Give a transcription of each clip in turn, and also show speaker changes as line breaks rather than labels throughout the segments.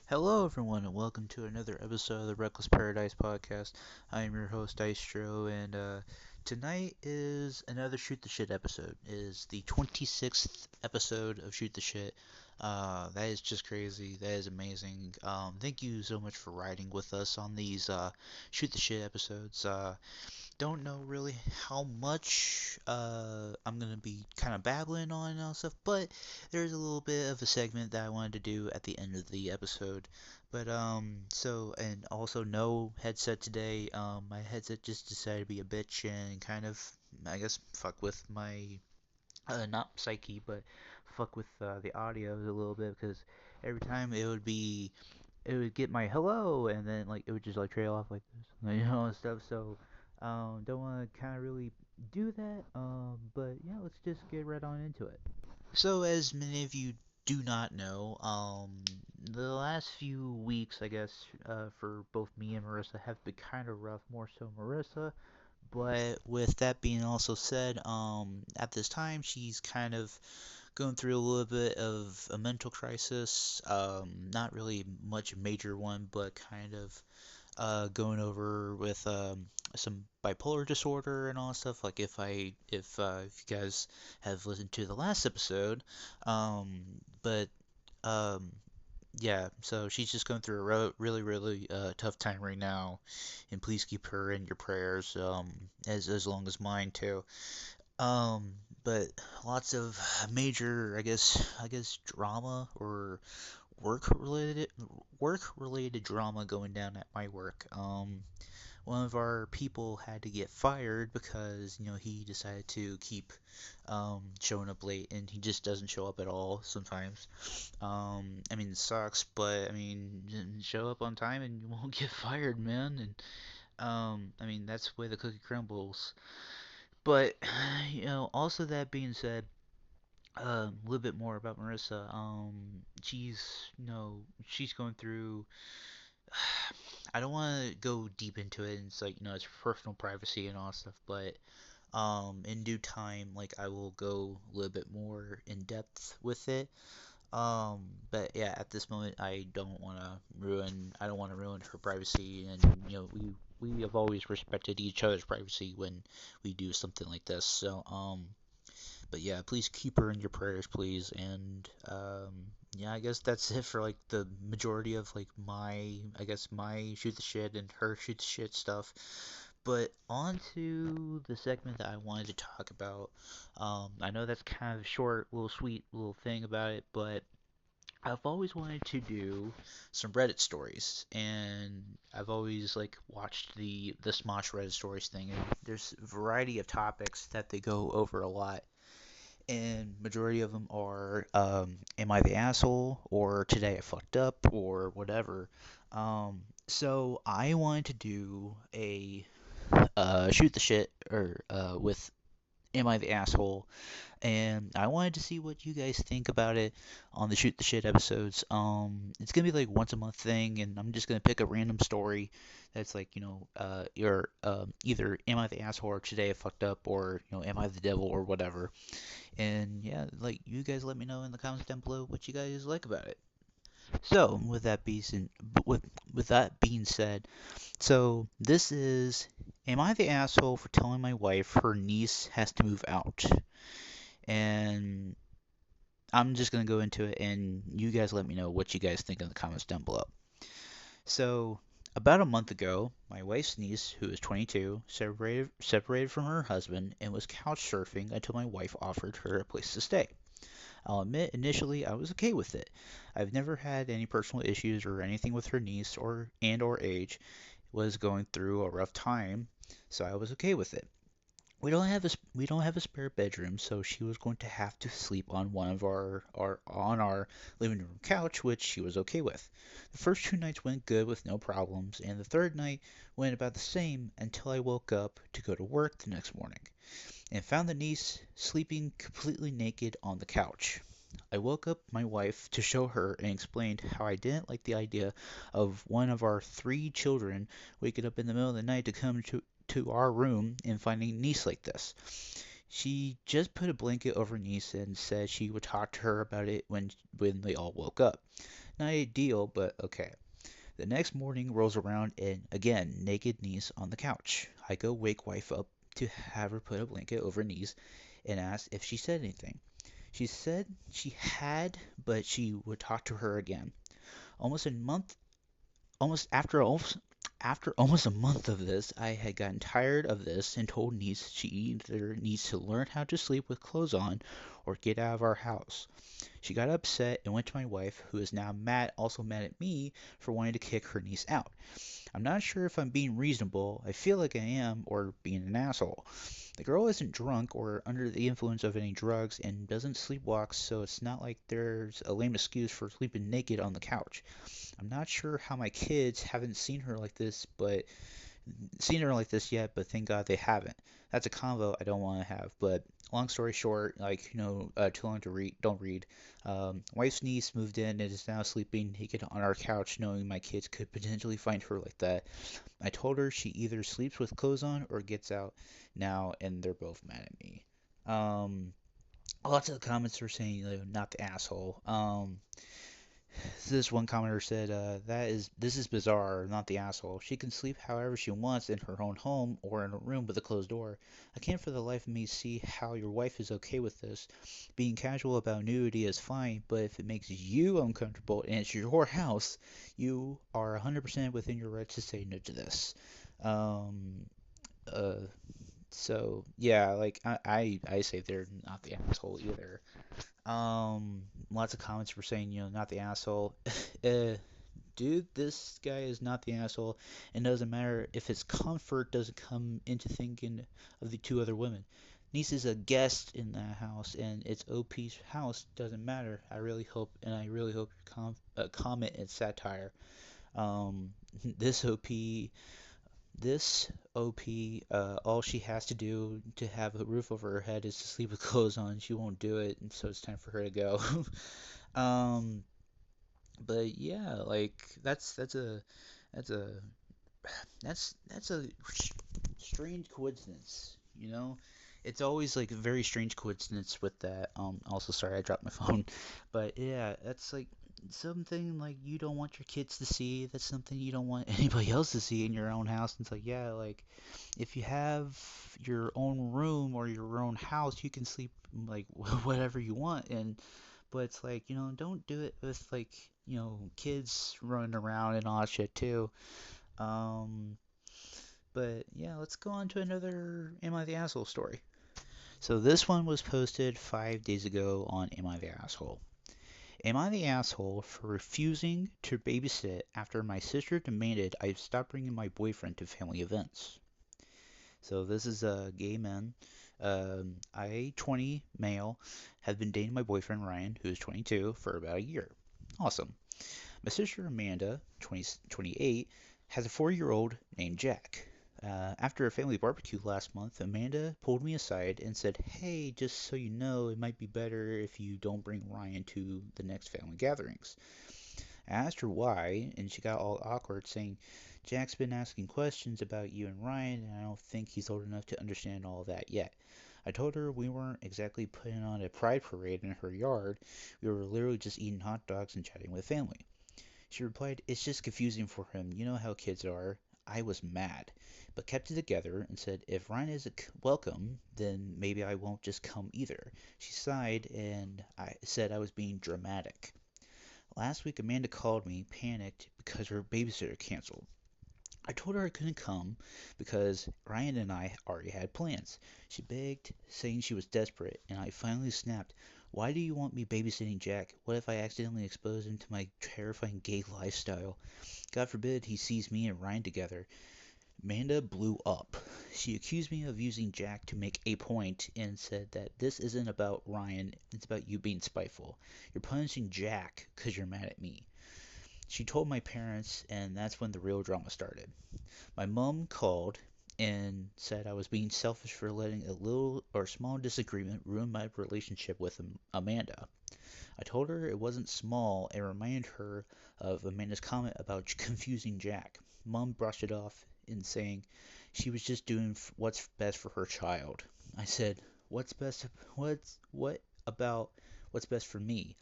Hello, everyone, and welcome to another episode of the Reckless Paradise podcast. I am your host, Dystro, and tonight is another Shoot the Shit episode. It is the 26th episode of Shoot the Shit. That is just crazy. That is amazing. Thank you so much for riding with us on these Shoot the Shit episodes. Don't know really how much I'm gonna be kind of babbling on and stuff, but there's a little bit of a segment that I wanted to do at the end of the episode. But and also no headset today. My headset just decided to be a bitch and kind of, I guess, fuck with my not psyche, but fuck with the audio a little bit because every time it would get my hello, and then like it would just like trail off like this, and stuff. So don't want to kind of really do that. But yeah, let's just get right on into it. So as many of you do not know, the last few weeks, I guess, for both me and Marissa have been kind of rough. More so Marissa. But with that being also said, at this time she's kind of going through a little bit of a mental crisis. Not really much major one, but kind of going over with some bipolar disorder and all that stuff. Like if you guys have listened to the last episode, um, but um, yeah, so she's just going through a really tough time right now, and please keep her in your prayers, as long as mine too. Um, but lots of major, I guess drama or work related work related drama going down at my work. One of our people had to get fired because he decided to keep showing up late, and he just doesn't show up at all sometimes. I mean, it sucks, but I mean, show up on time and you won't get fired, man. And I mean, that's the way the cookie crumbles. But also that being said, a little bit more about Marissa. She's going through. I don't want to go deep into it. And it's like it's personal privacy and all that stuff. But in due time, like I will go a little bit more in depth with it. But yeah, at this moment, I don't want to ruin her privacy, and we have always respected each other's privacy when we do something like this. So but yeah, please keep her in your prayers, please. And yeah, I guess that's it for like the majority of like my shoot the shit and her shoot the shit stuff. But on to the segment that I wanted to talk about. I know that's kind of a short, little sweet little thing about it, but I've always wanted to do some Reddit stories, and I've always like watched the Smosh Reddit stories thing, and there's a variety of topics that they go over a lot, and majority of them are am I the asshole, or today I fucked up, or whatever. So I wanted to do a shoot the shit or with am I the asshole, and I wanted to see what you guys think about it on the shoot the shit episodes. It's gonna be like once a month thing, and I'm just gonna pick a random story that's like your either am I the asshole or today I fucked up, or am I the devil or whatever. And yeah, like you guys let me know in the comments down below what you guys like about it. So with that being said, so this is am I the asshole for telling my wife her niece has to move out? And I'm just gonna go into it, and you guys let me know what you guys think in the comments down below. So about a month ago, my wife's niece, who is 22, separated from her husband and was couch surfing until my wife offered her a place to stay. I'll admit initially I was okay with it. I've never had any personal issues or anything with her niece or age, was going through a rough time, so I was okay with it. We don't have a spare bedroom, so she was going to have to sleep on one of our on our living room couch, which she was okay with. The first two nights went good with no problems, and the third night went about the same until I woke up to go to work the next morning and found the niece sleeping completely naked on the couch. I woke up my wife to show her and explained how I didn't like the idea of one of our three children waking up in the middle of the night to come to our room and finding niece like this. She just put a blanket over niece and said she would talk to her about it when they all woke up. Not ideal, but okay. The next morning rolls around and again, naked niece on the couch. I go wake wife up to have her put a blanket over niece and ask if she said anything. She said she had, but she would talk to her again. Almost a month, almost almost a month of this, I had gotten tired of this and told niece she either needs to learn how to sleep with clothes on or get out of our house. She got upset and went to my wife, who is now mad, also mad at me for wanting to kick her niece out. I'm not sure if I'm being reasonable, I feel like I am, or being an asshole. The girl isn't drunk or under the influence of any drugs and doesn't sleepwalk, so it's not like there's a lame excuse for sleeping naked on the couch. I'm not sure how my kids haven't seen her like this yet, but thank God they haven't. That's a convo I don't want to have. But long story short, like too long to read, don't read. Wife's niece moved in and is now sleeping naked on our couch, knowing my kids could potentially find her like that. I told her she either sleeps with clothes on or gets out now, and they're both mad at me. Um, Lots of the comments are saying, not the asshole. This one commenter said, this is bizarre, not the asshole. She can sleep however she wants in her own home or in a room with a closed door. I can't for the life of me see how your wife is okay with this. Being casual about nudity is fine, but if it makes you uncomfortable and it's your house, you are 100% within your right to say no to this. Um, uh, so yeah, like I say they're not the asshole either. Lots of comments were saying, not the asshole. uh, Dude, this guy is not the asshole, and doesn't matter if his comfort doesn't come into thinking of the two other women. Niece is a guest in that house, and it's OP's house. Doesn't matter. I really hope your comment is satire. Um, this OP this OP, all she has to do to have a roof over her head is to sleep with clothes on. She won't do it, and so it's time for her to go. um, but yeah, like that's a that's a strange coincidence, you know? It's always like a very strange coincidence with that. Also, sorry, I dropped my phone. But yeah, that's like something like you don't want your kids to see. That's something you don't want anybody else to see in your own house. And it's like, yeah, like if you have your own room or your own house, you can sleep like whatever you want. But it's like, don't do it with like, kids running around and all that shit too. Um, but yeah, let's go on to another Am I the Asshole story. So this one was posted 5 days ago on Am I the Asshole? Am I the asshole for refusing to babysit after my sister demanded I stop bringing my boyfriend to family events? So this is a gay man. I, 20, male, have been dating my boyfriend Ryan, who is 22, for about a year. Awesome. My sister Amanda, 28, has a 4-year-old named Jack. After a family barbecue last month, Amanda pulled me aside and said, "Hey, just so you know, it might be better if you don't bring Ryan to the next family gatherings." I asked her why, and she got all awkward, saying, "Jack's been asking questions about you and Ryan, and I don't think he's old enough to understand all that yet." I told her we weren't exactly putting on a pride parade in her yard. We were literally just eating hot dogs and chatting with family. She replied, "It's just confusing for him. You know how kids are." I was mad, but kept it together and said, "If Ryan isn't welcome, then maybe I won't just come either." She sighed and I said I was being dramatic. Last week, Amanda called me, panicked because her babysitter canceled. I told her I couldn't come because Ryan and I already had plans. She begged, saying she was desperate, and I finally snapped. "Why do you want me babysitting Jack? What if I accidentally expose him to my terrifying gay lifestyle? God forbid he sees me and Ryan together." Amanda blew up. She accused me of using Jack to make a point and said that this isn't about Ryan, it's about you being spiteful. You're punishing Jack because you're mad at me. She told my parents, and that's when the real drama started. My mom called and said I was being selfish for letting a little or small disagreement ruin my relationship with Amanda. I told her it wasn't small and reminded her of Amanda's comment about confusing Jack. Mom brushed it off in saying she was just doing what's best for her child. I said, "What's best? What about What's best for me?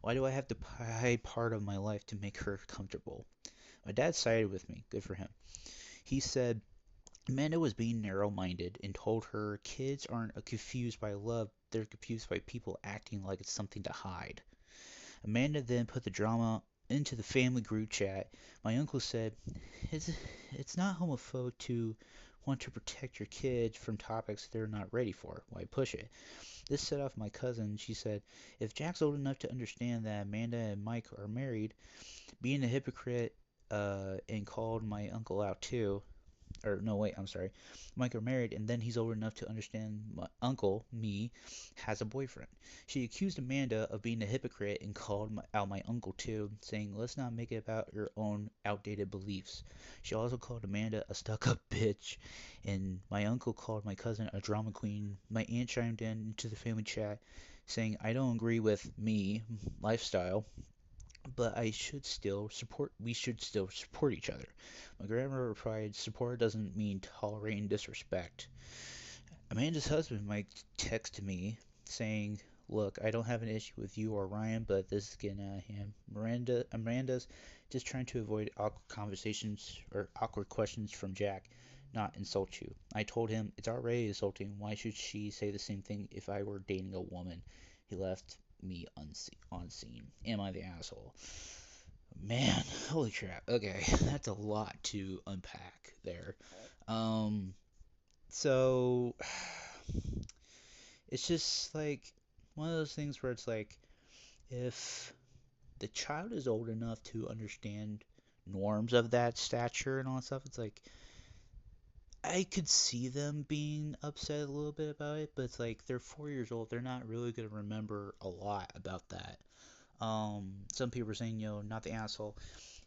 Why do I have to hide part of my life to make her comfortable? My dad sided with me. Good for him. He said Amanda was being narrow-minded and told her kids aren't confused by love, they're confused by people acting like it's something to hide. Amanda then put the drama into the family group chat. My uncle said, it's, it's not homophobic to want to protect your kids from topics they're not ready for. Why push it? This set off my cousin. She said, if Jack's old enough to understand that Amanda and Mike are married, being a hypocrite and called my uncle out too, or no, wait, I'm sorry. Mike are married, and then he's old enough to understand my uncle, me, has a boyfriend. She accused Amanda of being a hypocrite and called out my uncle too, saying, let's not make it about your own outdated beliefs. She also called Amanda a stuck up bitch, and my uncle called my cousin a drama queen. My aunt chimed in into the family chat, saying, I don't agree with me lifestyle, but we should still support each other. My grandma replied, support doesn't mean tolerating disrespect. Amanda's husband might text me saying, look, I don't have an issue with you or Ryan, but this is getting out of hand. Amanda's just trying to avoid awkward conversations or awkward questions from Jack, not insult you. I told him it's already insulting. Why should she say the same thing if I were dating a woman? He left me unseen. Am I the asshole? Man, holy crap. Okay, that's a lot to unpack there. Um, so it's just like one of those things where it's like if the child is old enough to understand norms of that stature and all that stuff, it's like I could see them being upset a little bit about it, but it's like they're 4 years old. They're not really gonna remember a lot about that. Some people are saying, not the asshole.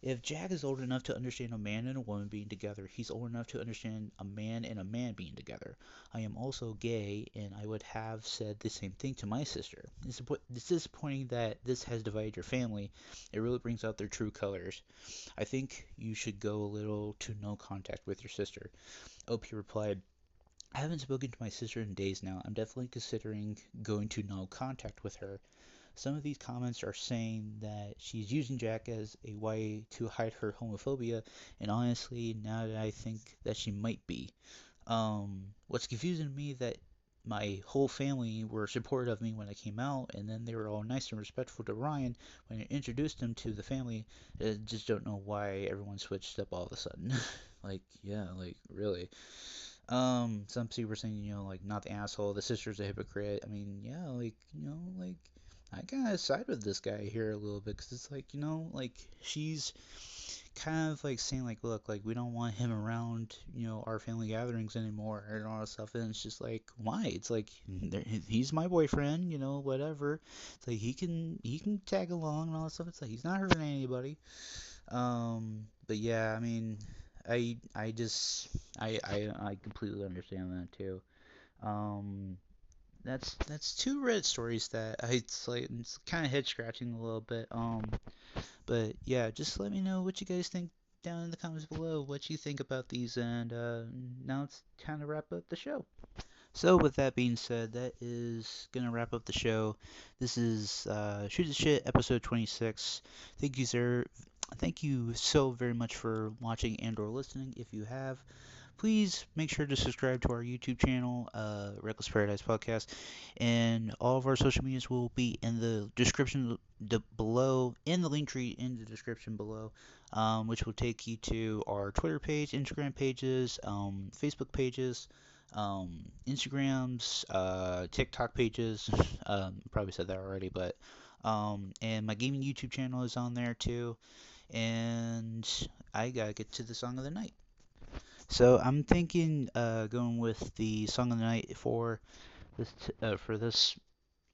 If Jack is old enough to understand a man and a woman being together, he's old enough to understand a man and a man being together. I am also gay, and I would have said the same thing to my sister. It's disappointing that this has divided your family. It really brings out their true colors. I think you should go a little to no contact with your sister. OP replied, I haven't spoken to my sister in days now. I'm definitely considering going to no contact with her. Some of these comments are saying that she's using Jack as a way to hide her homophobia, and honestly, now that I think that she might be. What's confusing to me that my whole family were supportive of me when I came out, and then they were all nice and respectful to Ryan when I introduced him to the family. I just don't know why everyone switched up all of a sudden. Like, yeah, like, really. Some people were saying, like, not the asshole, the sister's a hypocrite. I mean, yeah, like, like, I kind of side with this guy here a little bit because it's like, like, she's kind of like saying, like, look, like, we don't want him around, our family gatherings anymore and all that stuff. And it's just like, why? It's like, he's my boyfriend, whatever. It's like, he can tag along and all that stuff. It's like, he's not hurting anybody. But yeah, I mean, I just I completely understand that too. Um, that's two Reddit stories that it's kind of head scratching a little bit. But yeah, just let me know what you guys think down in the comments below. What you think about these, and now it's time to wrap up the show. So with that being said, that is gonna wrap up the show. This is Shoot the Shit episode 26. Thank you, sir. Thank you so very much for watching and/or listening. If you have, please make sure to subscribe to our YouTube channel, Reckless Paradise Podcast, and all of our social medias will be in the description below, in the link tree in the description below, which will take you to our Twitter page, Instagram pages, Facebook pages, Instagrams, TikTok pages. Probably said that already, but and my gaming YouTube channel is on there too. And I gotta get to the song of the night. So I'm thinking going with the song of the night for this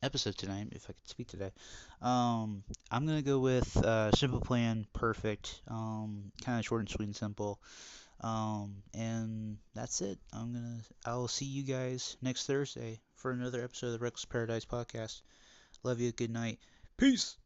episode tonight, if I could speak today. I'm gonna go with Simple Plan, Perfect. Kind of short and sweet and simple. And that's it. I'll see you guys next Thursday for another episode of the Reckless Paradise Podcast. Love you. Good night. Peace.